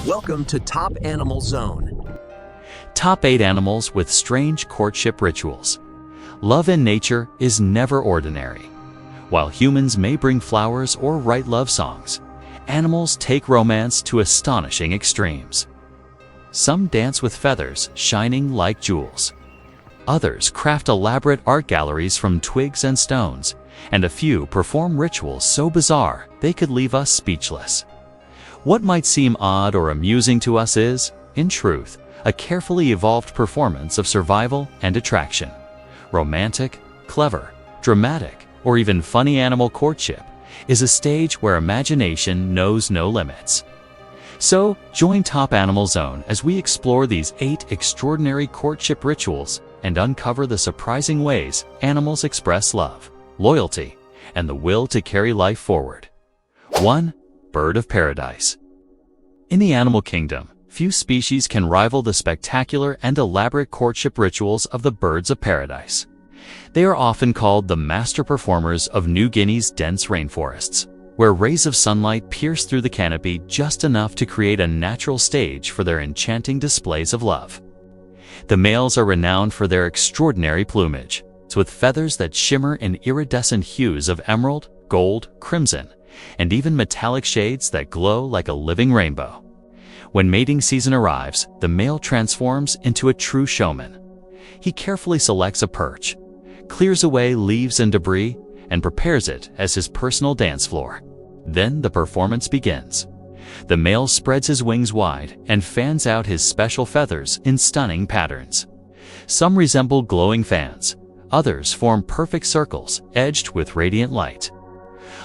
Welcome to Top Animal Zone. Top 8 animals with strange courtship rituals. Love in nature is never ordinary. While humans may bring flowers or write love songs, animals take romance to astonishing extremes. Some dance with feathers shining like jewels. Others craft elaborate art galleries from twigs and stones, and a few perform rituals so bizarre they could leave us speechless. What might seem odd or amusing to us is, in truth, a carefully evolved performance of survival and attraction. Romantic, clever, dramatic, or even funny animal courtship is a stage where imagination knows no limits. So, join Top Animal Zone as we explore these 8 extraordinary courtship rituals and uncover the surprising ways animals express love, loyalty, and the will to carry life forward. 1. Bird of Paradise. In the animal kingdom, few species can rival the spectacular and elaborate courtship rituals of the birds of paradise. They are often called the master performers of New Guinea's dense rainforests, where rays of sunlight pierce through the canopy just enough to create a natural stage for their enchanting displays of love. The males are renowned for their extraordinary plumage, with feathers that shimmer in iridescent hues of emerald, gold, crimson, and even metallic shades that glow like a living rainbow. When mating season arrives, the male transforms into a true showman. He carefully selects a perch, clears away leaves and debris, and prepares it as his personal dance floor. Then the performance begins. The male spreads his wings wide and fans out his special feathers in stunning patterns. Some resemble glowing fans, others form perfect circles edged with radiant light.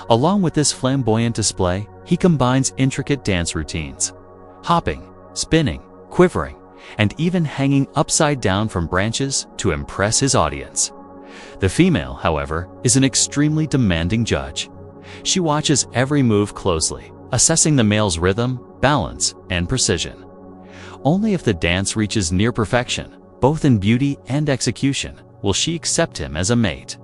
Along with this flamboyant display, he combines intricate dance routines, hopping, spinning, quivering, and even hanging upside down from branches to impress his audience. The female, however, is an extremely demanding judge. She watches every move closely, assessing the male's rhythm, balance, and precision. Only if the dance reaches near perfection, both in beauty and execution, will she accept him as a mate.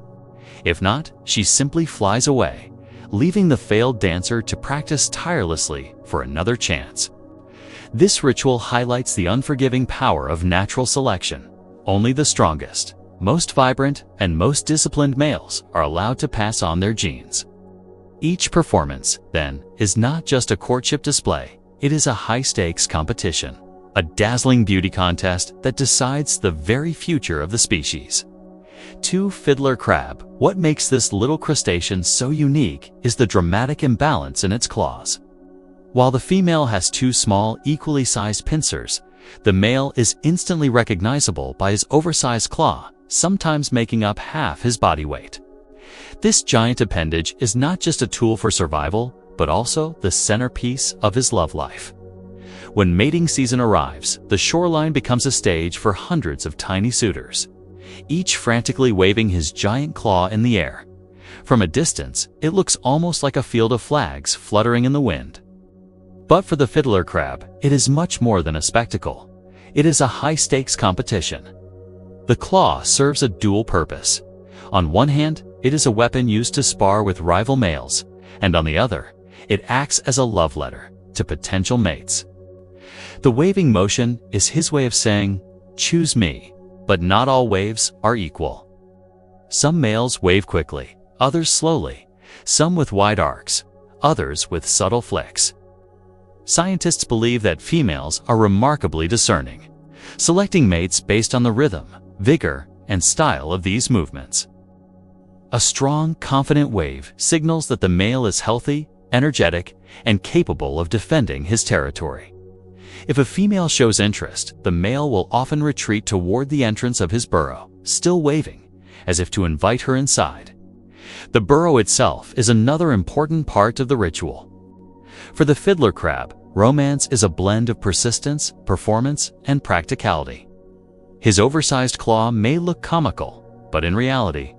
If not, she simply flies away, leaving the failed dancer to practice tirelessly for another chance. This ritual highlights the unforgiving power of natural selection. Only the strongest, most vibrant, and most disciplined males are allowed to pass on their genes. Each performance, then, is not just a courtship display, it is a high-stakes competition, a dazzling beauty contest that decides the very future of the species. 2. Fiddler crab. What makes this little crustacean so unique is the dramatic imbalance in its claws. While the female has 2 small, equally sized pincers, the male is instantly recognizable by his oversized claw, sometimes making up half his body weight. This giant appendage is not just a tool for survival, but also the centerpiece of his love life. When mating season arrives, the shoreline becomes a stage for hundreds of tiny suitors, each frantically waving his giant claw in the air. From a distance, it looks almost like a field of flags fluttering in the wind. But for the fiddler crab, it is much more than a spectacle. It is a high-stakes competition. The claw serves a dual purpose. On one hand, it is a weapon used to spar with rival males, and on the other, it acts as a love letter to potential mates. The waving motion is his way of saying, "Choose me," but not all waves are equal. Some males wave quickly, others slowly, some with wide arcs, others with subtle flicks. Scientists believe that females are remarkably discerning, selecting mates based on the rhythm, vigor, and style of these movements. A strong, confident wave signals that the male is healthy, energetic, and capable of defending his territory. If a female shows interest, the male will often retreat toward the entrance of his burrow, still waving, as if to invite her inside. The burrow itself is another important part of the ritual. For the fiddler crab, romance is a blend of persistence, performance, and practicality. His oversized claw may look comical, but in reality,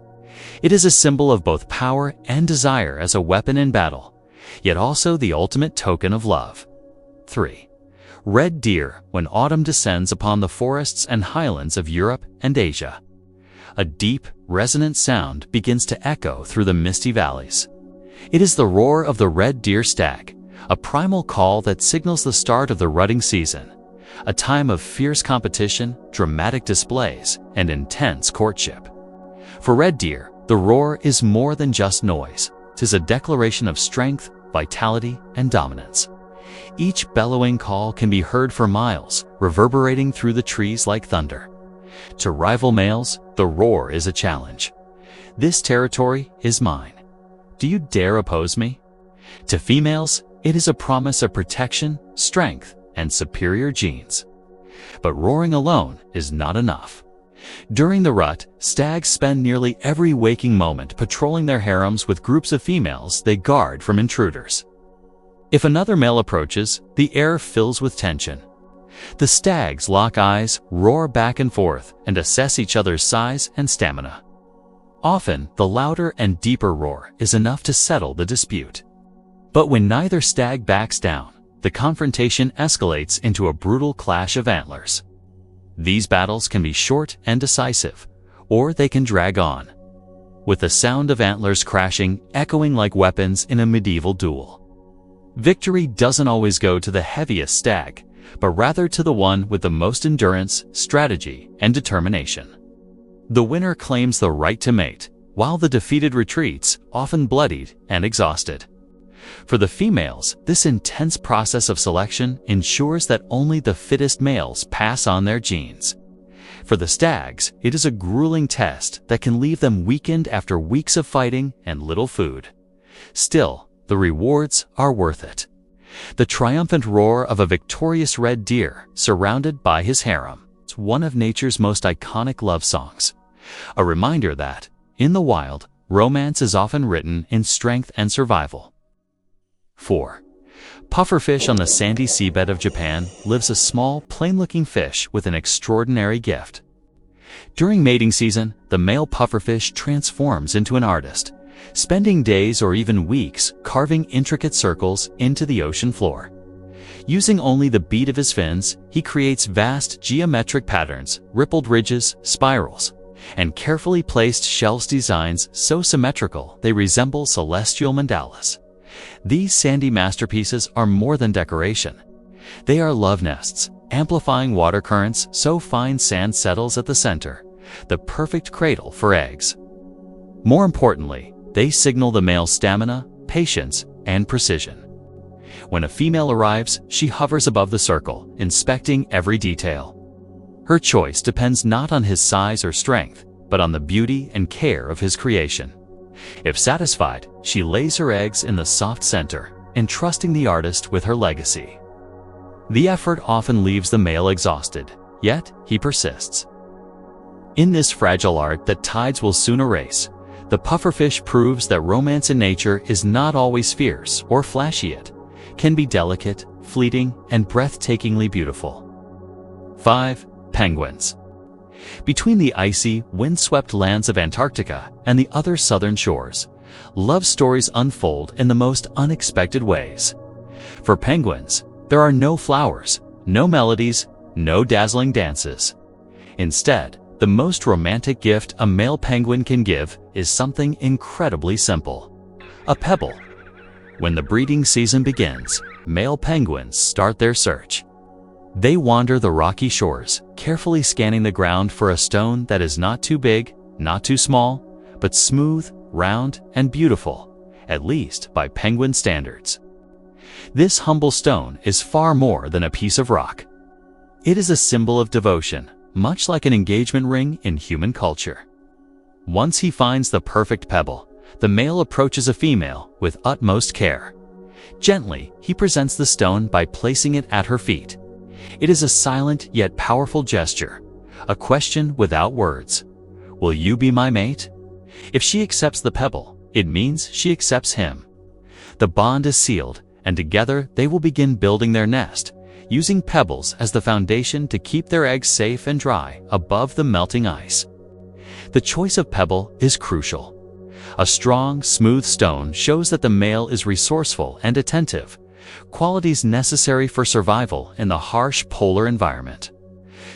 it is a symbol of both power and desire as a weapon in battle, yet also the ultimate token of love. 3. Red deer. When autumn descends upon the forests and highlands of Europe and Asia, a deep, resonant sound begins to echo through the misty valleys. It is the roar of the red deer stag, a primal call that signals the start of the rutting season, a time of fierce competition, dramatic displays, and intense courtship. For red deer, the roar is more than just noise. 'Tis a declaration of strength, vitality, and dominance. Each bellowing call can be heard for miles, reverberating through the trees like thunder. To rival males, the roar is a challenge. This territory is mine. Do you dare oppose me? To females, it is a promise of protection, strength, and superior genes. But roaring alone is not enough. During the rut, stags spend nearly every waking moment patrolling their harems with groups of females they guard from intruders. If another male approaches, the air fills with tension. The stags lock eyes, roar back and forth, and assess each other's size and stamina. Often, the louder and deeper roar is enough to settle the dispute. But when neither stag backs down, the confrontation escalates into a brutal clash of antlers. These battles can be short and decisive, or they can drag on, with the sound of antlers crashing echoing like weapons in a medieval duel. Victory doesn't always go to the heaviest stag, but rather to the one with the most endurance, strategy, and determination. The winner claims the right to mate, while the defeated retreats, often bloodied and exhausted. For the females, this intense process of selection ensures that only the fittest males pass on their genes. For the stags, it is a grueling test that can leave them weakened after weeks of fighting and little food. Still, the rewards are worth it. The triumphant roar of a victorious red deer surrounded by his harem is one of nature's most iconic love songs. A reminder that, in the wild, romance is often written in strength and survival. 4. Pufferfish on the sandy seabed of Japan lives a small, plain-looking fish with an extraordinary gift. During mating season, the male pufferfish transforms into an artist, spending days or even weeks carving intricate circles into the ocean floor. Using only the beat of his fins, he creates vast geometric patterns, rippled ridges, spirals, and carefully placed shells designs so symmetrical they resemble celestial mandalas. These sandy masterpieces are more than decoration. They are love nests, amplifying water currents so fine sand settles at the center, the perfect cradle for eggs. More importantly, they signal the male's stamina, patience, and precision. When a female arrives, she hovers above the circle, inspecting every detail. Her choice depends not on his size or strength, but on the beauty and care of his creation. If satisfied, she lays her eggs in the soft center, entrusting the artist with her legacy. The effort often leaves the male exhausted, yet he persists. In this fragile art that tides will soon erase, the pufferfish proves that romance in nature is not always fierce or flashy. It can be delicate, fleeting, and breathtakingly beautiful. 5. Penguins. Between the icy, windswept lands of Antarctica and the other southern shores, love stories unfold in the most unexpected ways. For penguins, there are no flowers, no melodies, no dazzling dances. Instead, the most romantic gift a male penguin can give is something incredibly simple: a pebble. When the breeding season begins, male penguins start their search. They wander the rocky shores, carefully scanning the ground for a stone that is not too big, not too small, but smooth, round, and beautiful, at least by penguin standards. This humble stone is far more than a piece of rock. It is a symbol of devotion, much like an engagement ring in human culture. Once he finds the perfect pebble, the male approaches a female with utmost care. Gently, he presents the stone by placing it at her feet. It is a silent yet powerful gesture, a question without words. Will you be my mate? If she accepts the pebble, it means she accepts him. The bond is sealed, and together they will begin building their nest, using pebbles as the foundation to keep their eggs safe and dry above the melting ice. The choice of pebble is crucial. A strong, smooth stone shows that the male is resourceful and attentive, qualities necessary for survival in the harsh polar environment.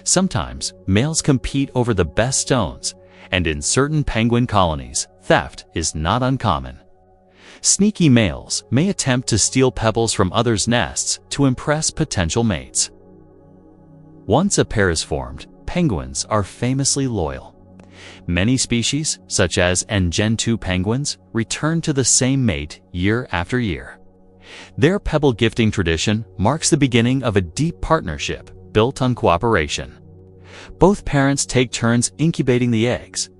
Sometimes, males compete over the best stones, and in certain penguin colonies, theft is not uncommon. Sneaky males may attempt to steal pebbles from others' nests to impress potential mates. Once a pair is formed, penguins are famously loyal. Many species, such as Gentoo penguins, return to the same mate year after year. Their pebble gifting tradition marks the beginning of a deep partnership built on cooperation. Both parents take turns incubating the eggs,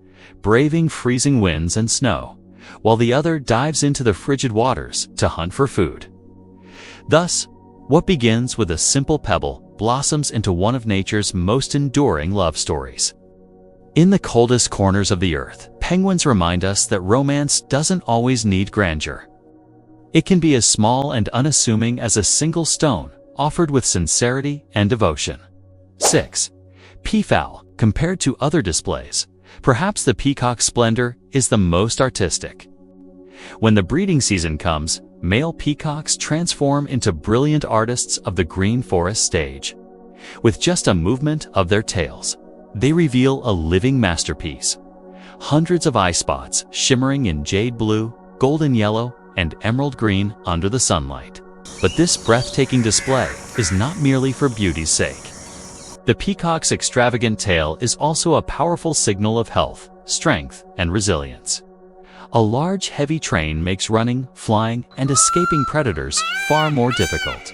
braving freezing winds and snow, while the other dives into the frigid waters to hunt for food. Thus, what begins with a simple pebble blossoms into one of nature's most enduring love stories. In the coldest corners of the earth, penguins remind us that romance doesn't always need grandeur. It can be as small and unassuming as a single stone, offered with sincerity and devotion. 6. Peafowl. Compared to other displays, perhaps the peacock's splendor is the most artistic. When the breeding season comes, male peacocks transform into brilliant artists of the green forest stage. With just a movement of their tails, they reveal a living masterpiece. Hundreds of eye spots shimmering in jade blue, golden yellow, and emerald green under the sunlight. But this breathtaking display is not merely for beauty's sake. The peacock's extravagant tail is also a powerful signal of health, strength, and resilience. A large, heavy train makes running, flying, and escaping predators far more difficult.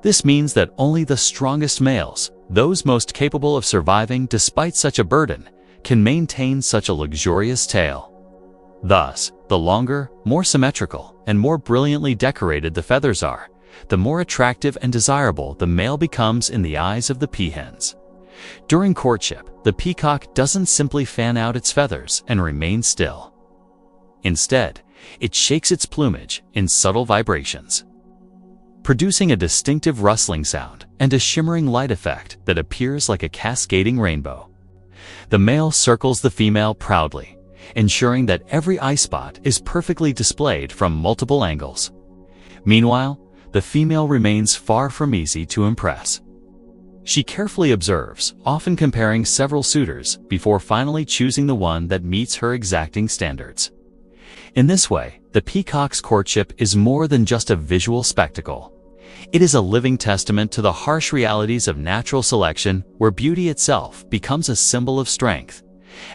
This means that only the strongest males, those most capable of surviving despite such a burden, can maintain such a luxurious tail. Thus, the longer, more symmetrical, and more brilliantly decorated the feathers are, the more attractive and desirable the male becomes in the eyes of the peahens. During courtship, the peacock doesn't simply fan out its feathers and remain still. Instead, it shakes its plumage in subtle vibrations, producing a distinctive rustling sound and a shimmering light effect that appears like a cascading rainbow. The male circles the female proudly, ensuring that every eye spot is perfectly displayed from multiple angles. Meanwhile, the female remains far from easy to impress. She carefully observes, often comparing several suitors before finally choosing the one that meets her exacting standards. In this way, the peacock's courtship is more than just a visual spectacle. It is a living testament to the harsh realities of natural selection, where beauty itself becomes a symbol of strength,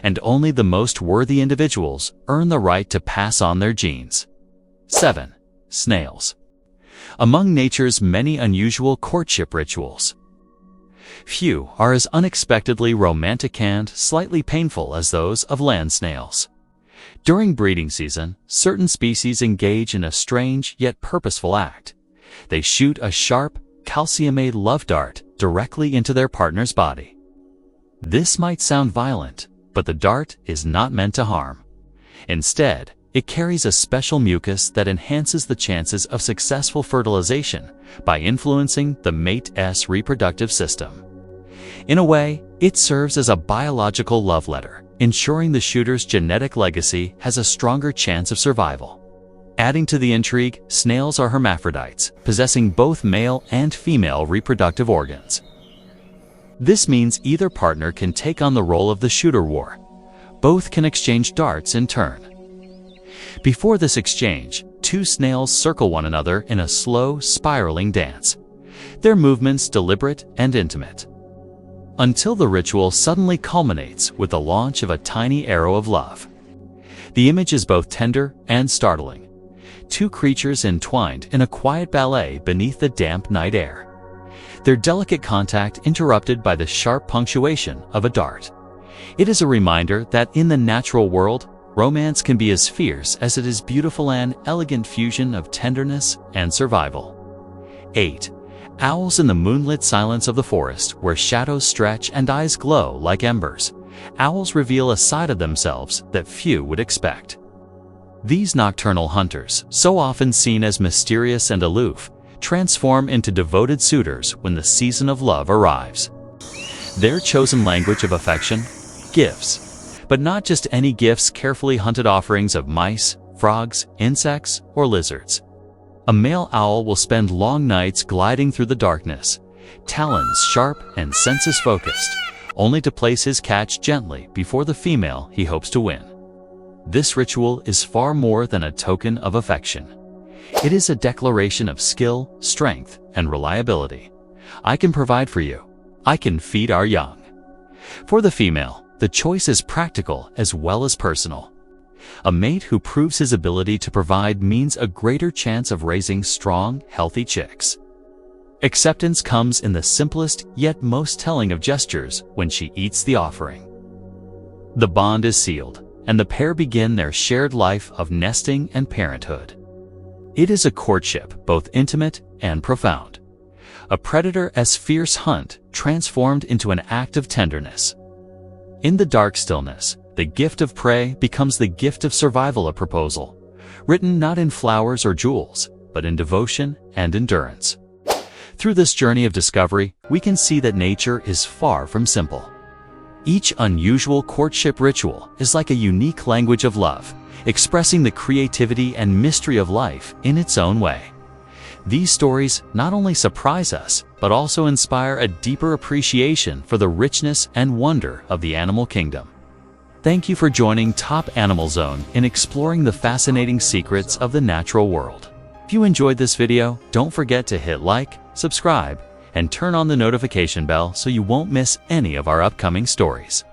and only the most worthy individuals earn the right to pass on their genes. 7. Snails. Among nature's many unusual courtship rituals, few are as unexpectedly romantic and slightly painful as those of land snails. During breeding season, certain species engage in a strange yet purposeful act. They shoot a sharp, calciumate love dart directly into their partner's body. This might sound violent, but the dart is not meant to harm. Instead, it carries a special mucus that enhances the chances of successful fertilization by influencing the mate's reproductive system. In a way, it serves as a biological love letter, ensuring the shooter's genetic legacy has a stronger chance of survival. Adding to the intrigue, snails are hermaphrodites, possessing both male and female reproductive organs. This means either partner can take on the role of the shooter war. Both can exchange darts in turn. Before this exchange, two snails circle one another in a slow, spiraling dance, their movements deliberate and intimate, until the ritual suddenly culminates with the launch of a tiny arrow of love. The image is both tender and startling. Two creatures entwined in a quiet ballet beneath the damp night air, their delicate contact interrupted by the sharp punctuation of a dart. It is a reminder that in the natural world, romance can be as fierce as it is beautiful, an elegant fusion of tenderness and survival. 8. Owls. In the moonlit silence of the forest, where shadows stretch and eyes glow like embers, owls reveal a side of themselves that few would expect. These nocturnal hunters, so often seen as mysterious and aloof, transform into devoted suitors when the season of love arrives. Their chosen language of affection? Gifts. But not just any gifts, carefully hunted offerings of mice, frogs, insects, or lizards. A male owl will spend long nights gliding through the darkness, talons sharp and senses focused, only to place his catch gently before the female he hopes to win. this ritual is far more than a token of affection. It is a declaration of skill, strength, and reliability. I can provide for you. I can feed our young. For the female, the choice is practical as well as personal. A mate who proves his ability to provide means a greater chance of raising strong, healthy chicks. Acceptance comes in the simplest yet most telling of gestures when she eats the offering. The bond is sealed, and the pair begin their shared life of nesting and parenthood. It is a courtship both intimate and profound. A predator-esque fierce hunt transformed into an act of tenderness. In the dark stillness, the gift of prey becomes the gift of survival, a proposal, written not in flowers or jewels, but in devotion and endurance. Through this journey of discovery, we can see that nature is far from simple. Each unusual courtship ritual is like a unique language of love, expressing the creativity and mystery of life in its own way. These stories not only surprise us, but also inspire a deeper appreciation for the richness and wonder of the animal kingdom. Thank you for joining Top Animal Zone in exploring the fascinating secrets of the natural world. If you enjoyed this video, don't forget to hit like, subscribe, and turn on the notification bell so you won't miss any of our upcoming stories.